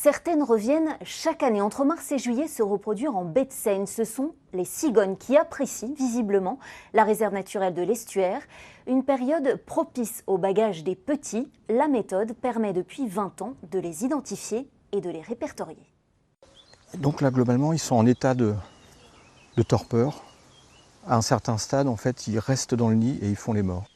Certaines reviennent chaque année. Entre mars et juillet, se reproduire en baie de Seine. Ce sont les cigognes qui apprécient visiblement la réserve naturelle de l'Estuaire. Une période propice au bagage des petits. La méthode permet depuis 20 ans de les identifier et de les répertorier. Donc là, globalement, ils sont en état de torpeur. À un certain stade, en fait, ils restent dans le nid et ils font les morts.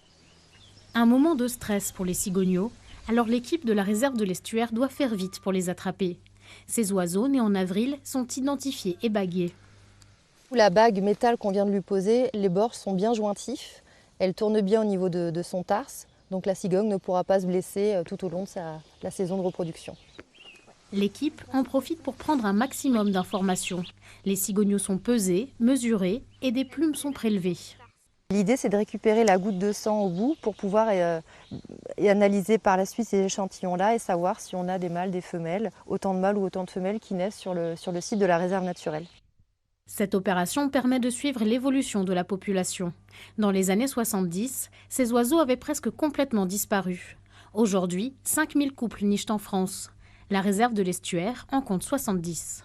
Un moment de stress pour les cigogneaux. Alors l'équipe de la réserve de l'Estuaire doit faire vite pour les attraper. Ces oiseaux, nés en avril, sont identifiés et bagués. La bague métal qu'on vient de lui poser, les bords sont bien jointifs. Elle tourne bien au niveau de son tarse, donc la cigogne ne pourra pas se blesser tout au long de la saison de reproduction. L'équipe en profite pour prendre un maximum d'informations. Les cigogneaux sont pesés, mesurés et des plumes sont prélevées. L'idée, c'est de récupérer la goutte de sang au bout pour pouvoir analyser par la suite ces échantillons-là et savoir si on a des mâles, des femelles, autant de mâles ou autant de femelles qui naissent sur le site de la réserve naturelle. Cette opération permet de suivre l'évolution de la population. Dans les années 70, ces oiseaux avaient presque complètement disparu. Aujourd'hui, 5000 couples nichent en France. La réserve de l'Estuaire en compte 70.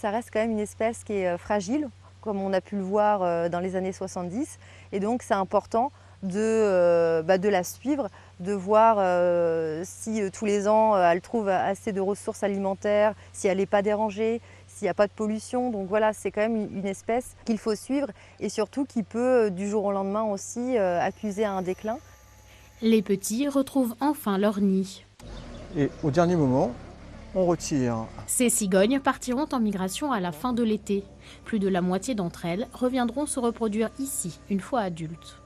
Ça reste quand même une espèce qui est fragile, comme on a pu le voir dans les années 70. Et donc c'est important de la suivre, de voir si tous les ans elle trouve assez de ressources alimentaires, si elle n'est pas dérangée, s'il n'y a pas de pollution. Donc voilà, c'est quand même une espèce qu'il faut suivre et surtout qui peut du jour au lendemain aussi accuser un déclin. Les petits retrouvent enfin leur nid. Et au dernier moment, on retire. Ces cigognes partiront en migration à la fin de l'été. Plus de la moitié d'entre elles reviendront se reproduire ici une fois adultes.